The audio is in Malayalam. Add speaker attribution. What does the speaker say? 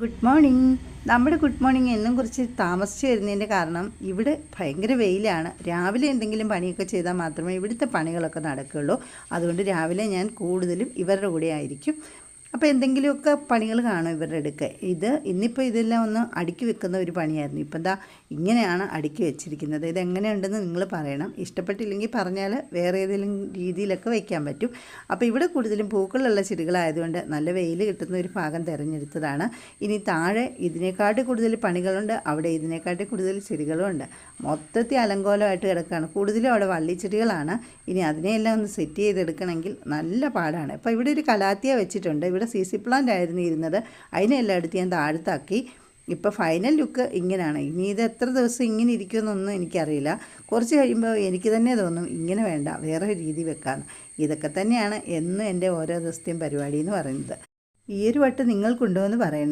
Speaker 1: Good morning. നമ്മുടെ ഗുഡ് മോർണിംഗ് എന്നും കുറച്ച് താമസിച്ച് വരുന്നതിൻ്റെ കാരണം ഇവിടെ ഭയങ്കര വെയിലാണ്. രാവിലെ എന്തെങ്കിലും പണിയൊക്കെ ചെയ്താൽ മാത്രമേ ഇവിടുത്തെ പണികളൊക്കെ നടക്കുകയുള്ളൂ. അതുകൊണ്ട് രാവിലെ ഞാൻ കൂടുതലും ഇവരുടെ കൂടെ ആയിരിക്കും. അപ്പോൾ എന്തെങ്കിലുമൊക്കെ പണികൾ കാണും ഇവരുടെ അടുക്ക്. ഇന്നിപ്പോൾ ഇതെല്ലാം ഒന്ന് അടുക്കി വെക്കുന്ന ഒരു പണിയായിരുന്നു. ഇപ്പം ദാ ഇങ്ങനെയാണ് അടുക്കി വെച്ചിരിക്കുന്നത്. ഇതെങ്ങനെയുണ്ടെന്ന് നിങ്ങൾ പറയണം. ഇഷ്ടപ്പെട്ടില്ലെങ്കിൽ പറഞ്ഞാൽ വേറെ ഏതെങ്കിലും രീതിയിലൊക്കെ വയ്ക്കാൻ പറ്റും. അപ്പോൾ ഇവിടെ കൂടുതലും പൂക്കളുള്ള ചെടികളായതുകൊണ്ട് നല്ല വെയിൽ കിട്ടുന്ന ഒരു ഭാഗം തിരഞ്ഞെടുത്തതാണ്. ഇനി താഴെ ഇതിനേക്കാട്ടി കൂടുതൽ പണികളുണ്ട്, അവിടെ ഇതിനേക്കാട്ടി കൂടുതൽ ചെടികളുമുണ്ട്. മൊത്തത്തിൽ അലങ്കോലമായിട്ട് കിടക്കുകയാണ്. കൂടുതലും അവിടെ വള്ളിച്ചെടികളാണ്. ഇനി അതിനെയെല്ലാം ഒന്ന് സെറ്റ് ചെയ്തെടുക്കണമെങ്കിൽ നല്ല പാടാണ്. അപ്പോൾ ഇവിടെ ഒരു കലാത്തിയ വെച്ചിട്ടുണ്ട്. ഇവിടെ CC പ്ലാന്റ് ആയിരുന്നു ഇരുന്നത്. അതിനെല്ലാം എടുത്ത് ഞാൻ താഴത്താക്കി. ഇപ്പോൾ ഫൈനൽ ലുക്ക് ഇങ്ങനെയാണ്. ഇനി ഇത് എത്ര ദിവസം ഇങ്ങനെ ഇരിക്കുമെന്നൊന്നും എനിക്കറിയില്ല. കുറച്ച് കഴിയുമ്പോൾ എനിക്ക് തന്നെ തോന്നും ഇങ്ങനെ വേണ്ട, വേറെ രീതി വെക്കാമെന്ന്. ഇതൊക്കെ തന്നെയാണ് എന്നും എൻ്റെ ഓരോ ദിവസത്തെയും പരിപാടി എന്ന് പറയുന്നത്. ഈ ഒരു വട്ടം നിങ്ങൾക്കുണ്ടോ എന്ന് പറയണേ.